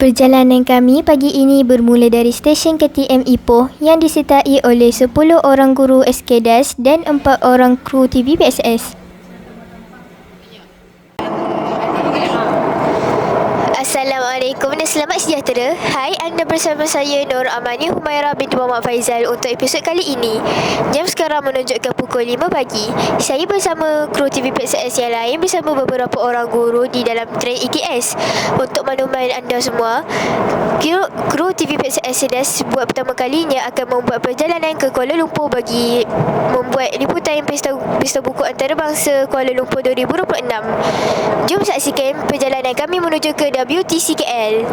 Perjalanan kami pagi ini bermula dari stesen KTM Ipoh yang disertai oleh 10 orang guru SKDAS dan 4 orang kru TVPSS. Assalamualaikum dan selamat sejahtera. Hai, anda bersama saya Nur Amani Humaira binti Muhammad Faizal untuk episod kali ini. Jam sekarang menunjukkan pukul 5 pagi. Saya bersama kru TVPSS yang lain bersama beberapa orang guru di dalam train EKS. Untuk makluman anda semua, kru TVPSS SKDAS buat pertama kalinya akan membuat perjalanan ke Kuala Lumpur bagi membuat liputan Pesta Buku Antarabangsa Kuala Lumpur 2026. Jom saksikan perjalanan kami menuju ke WTC KL.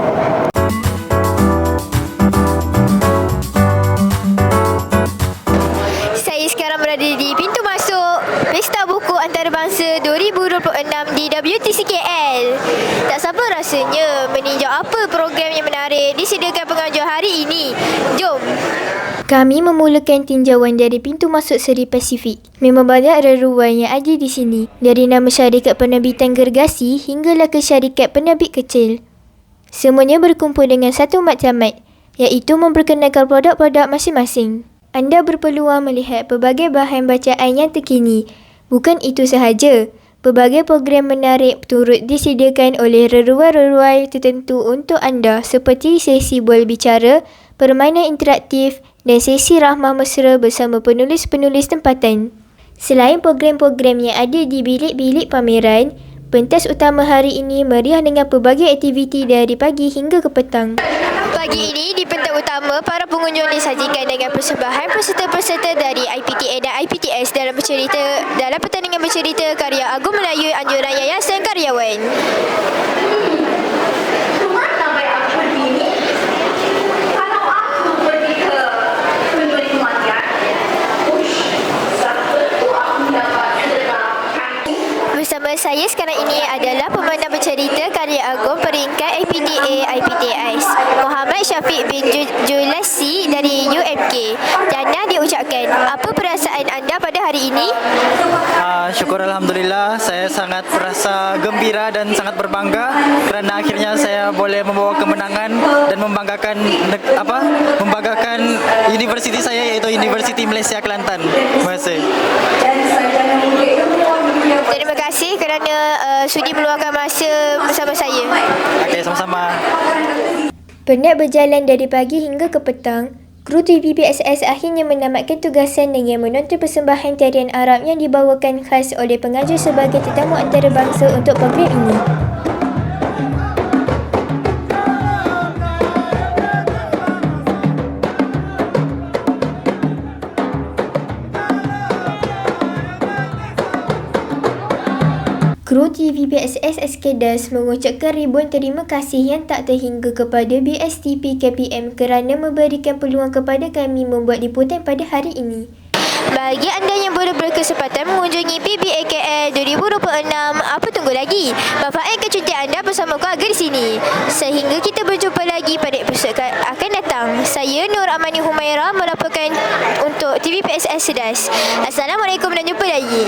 Saya sekarang berada di pintu masuk Pesta Buku Antarabangsa 2026 di WTC KL. Tak sabar rasanya meninjau apa program yang menarik disediakan pengunjung hari ini. Jom. Kami memulakan tinjauan dari pintu masuk Seri Pasifik. Memang banyak reruan yang ada di sini. Dari nama syarikat penerbitan gergasi hinggalah ke syarikat penerbit kecil. Semuanya berkumpul dengan satu maktamat, iaitu memperkenalkan produk-produk masing-masing. Anda berpeluang melihat pelbagai bahan bacaan yang terkini. Bukan itu sahaja, pelbagai program menarik turut disediakan oleh reruan-reruan tertentu untuk anda seperti sesi bola bicara, permainan interaktif dan sesi rahmah mesra bersama penulis-penulis tempatan. Selain program-program yang ada di bilik-bilik pameran, pentas utama hari ini meriah dengan pelbagai aktiviti dari pagi hingga ke petang. Pagi ini di pentas utama, para pengunjung disajikan dengan persembahan peserta-peserta dari IPTA dan IPTS dalam pertandingan bercerita karya Agung Melayu anjuran Yayasan Karyawan. Bersama saya sekarang ini adalah pemandu bercerita karya Agung peringkat IPTA IPTS, Muhammad Syafiq bin Julasi dari UMK. Jana diucapkan, apa perasaan anda pada hari ini? Syukur Alhamdulillah, saya sangat merasa gembira dan sangat berbangga kerana akhirnya saya boleh membawa kemenangan dan membanggakan universiti saya, iaitu Universiti Malaysia Kelantan. Terima kasih. Terima kasih kerana sudi meluangkan masa bersama saya. Okey, sama-sama. Penat berjalan dari pagi hingga ke petang, kru TVPSS akhirnya menamatkan tugasan dengan menonton persembahan tarian Arab yang dibawakan khas oleh pengajar sebagai tetamu antarabangsa untuk program ini. Kru TVPSS SKDAS mengucapkan ribuan terima kasih yang tak terhingga kepada BSTP KPM kerana memberikan peluang kepada kami membuat liputan pada hari ini. Bagi anda yang baru berkesempatan mengunjungi PBA KL 2026, apa tunggu lagi? Manfaatkan cuti anda bersama keluarga di sini. Sehingga kita berjumpa lagi pada episod akan datang. Saya Nur Amani Humaira melaporkan untuk TVPSS SKDAS. Assalamualaikum dan jumpa lagi.